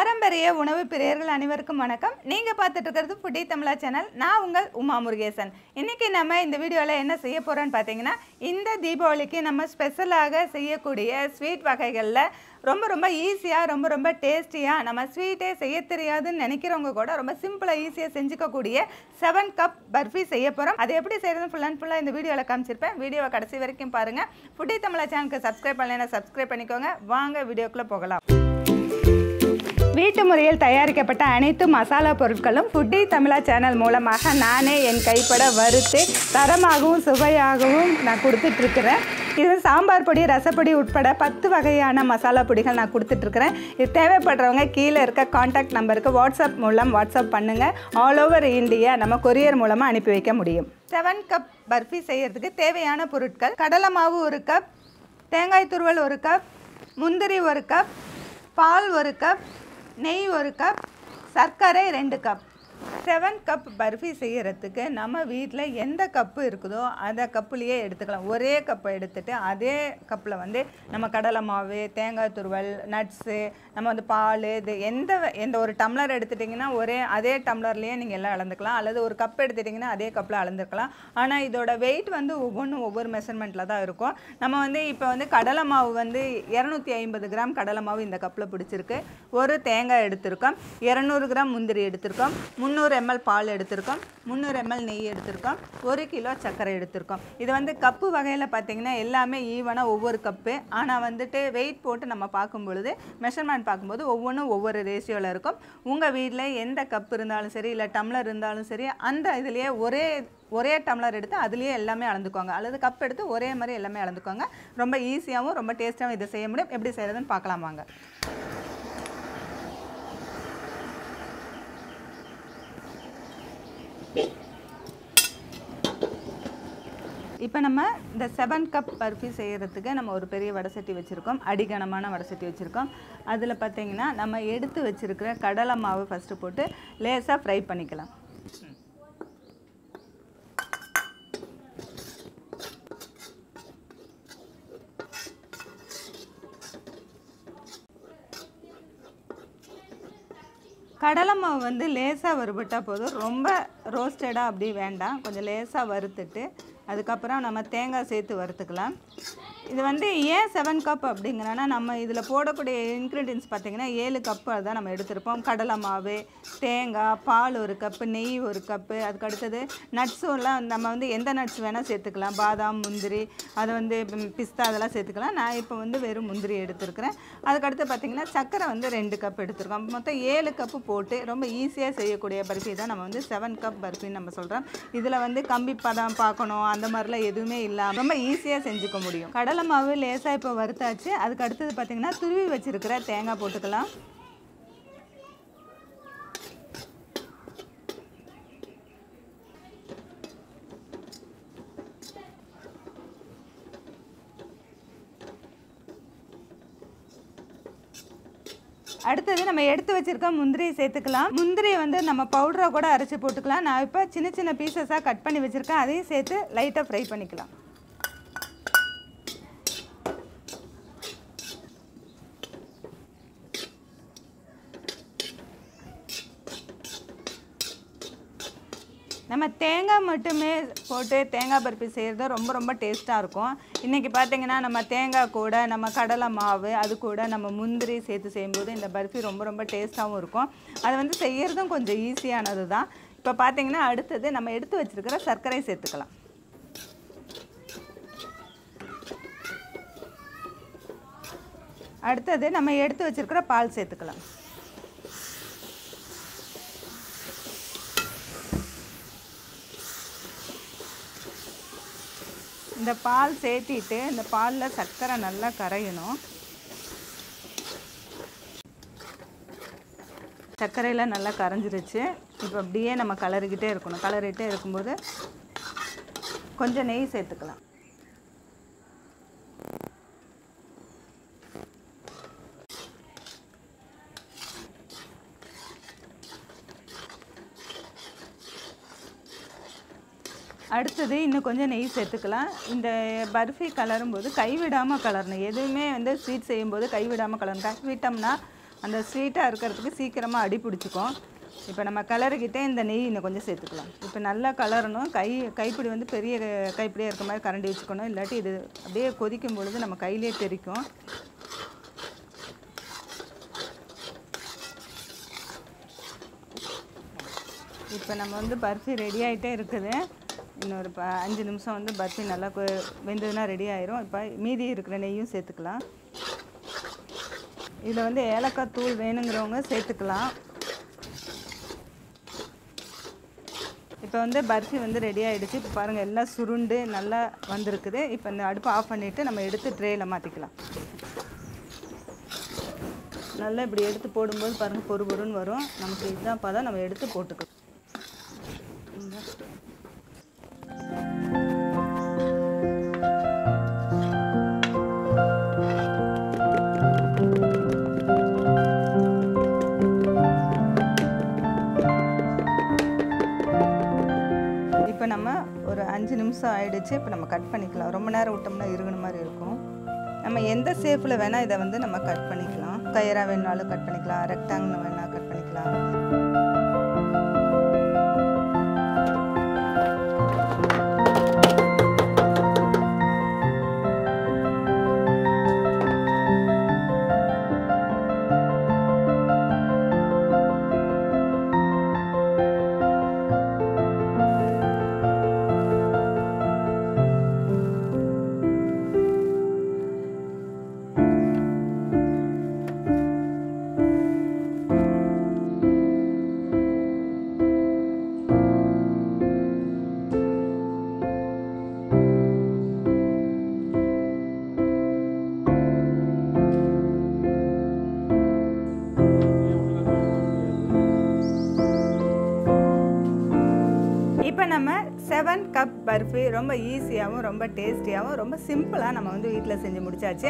பாரம்பரிய உணவு பிரியர்கள் அனைவருக்கும் வணக்கம். நீங்க பார்த்துட்டு இருக்கிறது ஃபுடி தமிழா சேனல். நான் உங்கள் உமா முருகேசன். இன்னைக்கு நம்ம இந்த வீடியோவில் என்ன செய்ய போறோம்னு பார்த்தீங்கன்னா, இந்த தீபாவளிக்கு நம்ம ஸ்பெஷலாக செய்யக்கூடிய ஸ்வீட் வகைகளில் ரொம்ப ஈஸியாக ரொம்ப டேஸ்டியாக நம்ம ஸ்வீட்டே செய்ய தெரியாதுன்னு நினைக்கிறவங்க கூட ரொம்ப சிம்பிளாக ஈஸியாக செஞ்சுக்கக்கூடிய 7 கப் பர்ஃபி செய்ய போகிறோம். அது எப்படி செய்யறது ஃபுல் அண்ட் ஃபுல்லாக இந்த வீடியோவில் காமிச்சிருப்பேன். வீடியோவை கடைசி வரைக்கும் பாருங்கள். ஃபுடி தமிழா சேனலுக்கு சப்ஸ்கிரைப் பண்ணலைன்னா சப்ஸ்கிரைப் பண்ணிக்கோங்க. வாங்க வீடியோக்குள்ளே போகலாம். வீட்டு முறையில் தயாரிக்கப்பட்ட அனைத்து மசாலா பொருட்களும் ஃபுடி தமிழா சேனல் மூலமாக நானே என் கைப்பட வறுத்து தரமாகவும் சுவையாகவும் நான் கொடுத்துட்ருக்கிறேன். இது சாம்பார் பொடி, ரசப்பொடி உட்பட 10 வகையான மசாலா பொடிகள் நான் கொடுத்துட்ருக்கிறேன். இது தேவைப்படுறவங்க கீழே இருக்க காண்டாக்ட் நம்பருக்கு வாட்ஸ்அப் மூலம் வாட்ஸ்அப் பண்ணுங்கள். ஆல் ஓவர் இந்தியா நம்ம கொரியர் மூலமாக அனுப்பி வைக்க முடியும். 7 கப் பர்ஃபி செய்கிறதுக்கு தேவையான பொருட்கள்: கடலை மாவு 1 கப், தேங்காய் துருவல் 1 கப், முந்திரி 1 கப், பால் 1 கப், நெய் 1 கப், சர்க்கரை 2 கப். 7 கப் பர்ஃபி செய்கிறதுக்கு நம்ம வீட்டில் எந்த கப்பு இருக்குதோ அந்த கப்புலேயே எடுத்துக்கலாம். ஒரே கப்பை எடுத்துகிட்டு அதே கப்பில் நம்ம கடலை மாவு, தேங்காய் துருவல், நட்ஸு, நம்ம பால், இது எந்த ஒரு டம்ளர் எடுத்துட்டிங்கன்னா அதே டம்ளர்லேயே நீங்கள் எல்லாம் அளந்துக்கலாம். அல்லது ஒரு கப் எடுத்துட்டிங்கன்னா அதே கப்பில் அளந்துக்கலாம். ஆனால் இதோட வெயிட் ஒவ்வொன்றும் ஒவ்வொரு மெஷர்மெண்ட்டில் தான் இருக்கும். நம்ம இப்போ கடலை மாவு 250 கிராம் கடலை மாவு இந்த கப்பில் பிடிச்சிருக்கு. ஒரு தேங்காய் எடுத்திருக்கோம், 200 கிராம் முந்திரி எடுத்திருக்கோம், 300 ml பால் எடுத்திருக்கோம், 300 ml நெய் எடுத்திருக்கோம், 1 கிலோ சர்க்கரை எடுத்திருக்கோம். இது கப்பு வகையில் பார்த்தீங்கன்னா எல்லாமே ஈவனாக ஒவ்வொரு கப்பு. ஆனால் வெயிட் போட்டு நம்ம பார்க்கும்பொழுது மெஷர்மெண்ட் பார்க்கும்போது ஒவ்வொன்றும் ஒவ்வொரு ரேஷியோவில் இருக்கும். உங்கள் வீட்டில் எந்த கப் இருந்தாலும் சரி, இல்லை டம்ளர் இருந்தாலும் சரி, அந்த இதுலேயே ஒரே டம்ளர் எடுத்து அதுலேயே எல்லாமே அளந்துக்குவாங்க. அல்லது கப் எடுத்து ஒரே மாதிரி எல்லாமே அளந்துக்குவாங்க. ரொம்ப ஈஸியாகவும் ரொம்ப டேஸ்ட்டாகவும் இதை செய்ய முடியும். எப்படி செய்கிறதுன்னு பார்க்கலாம் வாங்க. இப்போ நம்ம இந்த 7 கப் பர்ஃபி செய்கிறதுக்கு நம்ம ஒரு பெரிய வடசட்டி வச்சுருக்கோம். அடிகனமான வடசட்டி வச்சுருக்கோம். அதில் பார்த்திங்கன்னா நம்ம எடுத்து வச்சுருக்கிற கடலை மாவு ஃபஸ்ட்டு போட்டு லேசாக ஃப்ரை பண்ணிக்கலாம். கடலை மாவு லேசாக வறுபட்டால் போதும். ரொம்ப ரோஸ்டடாக அப்படி வேண்டாம். கொஞ்சம் லேசாக வறுத்துட்டு அதுக்கப்புறம் நம்ம தேங்காய் சேர்த்து வறுத்துக்கலாம். இது ஏன் 7 கப் அப்படிங்கிறனா, நம்ம இதில் போடக்கூடிய இன்க்ரீடியன்ஸ் பார்த்திங்கன்னா 7 கப்பு அதுதான் நம்ம எடுத்திருப்போம். கடலை மாவு, தேங்காய், பால் 1 கப்பு, நெய் 1 கப்பு, அதுக்கு அடுத்தது நட்ஸுலாம் நம்ம எந்த நட்ஸ் வேணால் சேர்த்துக்கலாம். பாதாம், முந்திரி, அது பிஸ்தா அதெல்லாம் சேர்த்துக்கலாம். நான் இப்போ வெறும் முந்திரி எடுத்துருக்கிறேன். அதுக்கடுத்து பார்த்திங்கன்னா சர்க்கரை 2 கப் எடுத்துருக்கோம். மொத்தம் 7 கப்பு போட்டு ரொம்ப ஈஸியாக செய்யக்கூடிய பர்ஃபி தான் நம்ம 7 கப் பர்ஃபின்னு நம்ம சொல்கிறோம். இதில் கம்பி பதம் பார்க்கணும் அந்த மாதிரிலாம் எதுவுமே இல்லாமல் ரொம்ப ஈஸியாக செஞ்சுக்க முடியும். கடலை மாவு லேசாக இப்போ வறுத்தாச்சு. அதுக்கு அடுத்தது பார்த்திங்கன்னா துருவி வச்சுருக்கிற தேங்காய் போட்டுக்கலாம். அடுத்தது நம்ம எடுத்து வச்சுருக்க முந்திரியை சேர்த்துக்கலாம். முந்திரியை நம்ம பவுடரை கூட அரைச்சி போட்டுக்கலாம். நான் இப்போ சின்ன பீசஸாக கட் பண்ணி வச்சுருக்கேன். அதையும் சேர்த்து லைட்டாக ஃப்ரை பண்ணிக்கலாம். நம்ம தேங்காய் மட்டுமே போட்டு தேங்காய் பர்ஃபி செய்கிறது ரொம்ப டேஸ்ட்டாக இருக்கும். இன்றைக்கி பார்த்திங்கன்னா நம்ம தேங்காய் கூட நம்ம கடலை மாவு, அது கூட நம்ம முந்திரி சேர்த்து செய்யும்போது இந்த பர்ஃபி ரொம்ப டேஸ்ட்டாகவும் இருக்கும். அது செய்கிறதும் கொஞ்சம் ஈஸியானது தான். இப்போ பார்த்திங்கன்னா அடுத்தது நம்ம எடுத்து வச்சுருக்கிற சர்க்கரை சேர்த்துக்கலாம். அடுத்தது நம்ம எடுத்து வச்சுருக்கிற பால் சேர்த்துக்கலாம். இந்த பால் சேர்த்திட்டு இந்த பாலில் சர்க்கரை நல்லா கரையணும். சர்க்கரையில் நல்லா கரைஞ்சிருச்சு. இப்போ அப்படியே நம்ம கலரிக்கிட்டே இருக்கணும். கலரிகிட்டே இருக்கும்போது கொஞ்சம் நெய் சேர்த்துக்கலாம். அடுத்தது இன்னும் கொஞ்சம் நெய் சேர்த்துக்கலாம். இந்த பர்ஃபி கலரும்போது கைவிடாமல் கலரணும். எதுவுமே ஸ்வீட் செய்யும்போது கைவிடாமல் கலரணும். கைவிட்டோம்னா அந்த ஸ்வீட்டாக இருக்கிறதுக்கு சீக்கிரமாக அடி பிடிச்சிக்கும். இப்போ நம்ம கலருக்கிட்டே இந்த நெய் இன்னும் கொஞ்சம் சேர்த்துக்கலாம். இப்போ நல்லா கலரணும். கைப்பிடி வந்து பெரிய கைப்பிடியாக இருக்க மாதிரி கரண்டி வச்சுக்கணும். இல்லாட்டி இது அப்படியே கொதிக்கும் பொழுது நம்ம கையிலே தெரிக்கும். இப்போ நம்ம வந்து பர்ஃபி ரெடி ஆகிட்டே இருக்குது. இன்னொரு 5 நிமிஷம் வந்து பர்ஃபி நல்லா வெந்ததுன்னா ரெடி ஆயிரும். இப்போ மீதி இருக்கிற நெய்யும் சேர்த்துக்கலாம். இதில் வந்து ஏலக்காய் தூள் வேணுங்கிறவங்க சேர்த்துக்கலாம். இப்போ வந்து பர்ஃபி வந்து ரெடி ஆகிடுச்சு. இப்போ பாருங்கள் எல்லாம் சுருண்டு நல்லா வந்திருக்குது. இப்போ இந்த அடுப்பை ஆஃப் பண்ணிவிட்டு நம்ம எடுத்து ட்ரேயில் மாற்றிக்கலாம். நல்லா இப்படி எடுத்து போடும்போது பாருங்கள் பொறு பொருன்னு வரும். நமக்கு இதுதான் பார்த்தா நம்ம எடுத்து போட்டுக்கலாம். இப்போ நம்ம ஒரு 5 நிமிஷம் ஆயிடுச்சு. இப்போ நம்ம கட் பண்ணிக்கலாம். ரொம்ப நேரம் விட்டோம்னா இறுகுன மாதிரி இருக்கும். நம்ம எந்த ஷேப்பில் வேணால் இதை வந்து நம்ம கட் பண்ணிக்கலாம். கயிறாக வேணாலும் கட் பண்ணிக்கலாம், ரெக்டாங்கிள் வேணால் கட் பண்ணிக்கலாம். இப்போ நம்ம 7 கப் பர்ஃபி ரொம்ப ஈஸியாகவும் ரொம்ப டேஸ்டியாகவும் ரொம்ப சிம்பிளாக நம்ம வந்து வீட்டில் செஞ்சு முடிச்சாச்சு.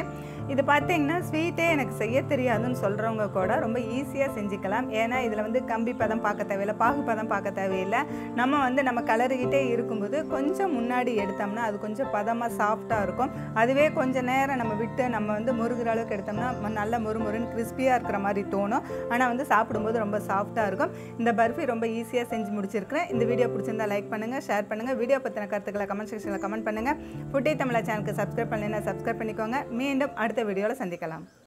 இது பார்த்தீங்கன்னா ஸ்வீட்டே எனக்கு செய்ய தெரியாதுன்னு சொல்கிறவங்க கூட ரொம்ப ஈஸியாக செஞ்சுக்கலாம். ஏன்னா இதில் வந்து கம்பி பதம் பார்க்க தேவையில்லை, பாகு பதம் பார்க்க தேவையில்லை. நம்ம வந்து நம்ம கலரிக்கிட்டே இருக்கும்போது கொஞ்சம் முன்னாடி எடுத்தோம்னா அது கொஞ்சம் பதமாக சாஃப்டாக இருக்கும். அதுவே கொஞ்சம் நேரம் நம்ம விட்டு நம்ம வந்து முருகிற அளவுக்கு எடுத்தோம்னா நல்ல முறுமுறுன்னு கிறிஸ்பியாக இருக்கிற மாதிரி தோணும். ஆனால் வந்து சாப்பிடும்போது ரொம்ப சாஃப்டாக இருக்கும். இந்த பர்ஃபி ரொம்ப ஈஸியாக செஞ்சு முடிச்சிருக்கிறேன். இந்த வீடியோ பிடிச்சிருந்தா லைக் பண்ணுங்கள், ஷேர் பண்ணுங்கள். வீடியோ பற்றின கருத்துக்களை கமெண்ட் செக்ஷனில் கமெண்ட் பண்ணுங்கள். ஃபுட்டி தமிழா சேனலுக்கு சப்ஸ்கிரைப் பண்ணலைன்னா சப்ஸ்கிரைப் பண்ணிக்கோங்க. மீண்டும் அடுத்த வீடியோவில் சந்திக்கலாம்.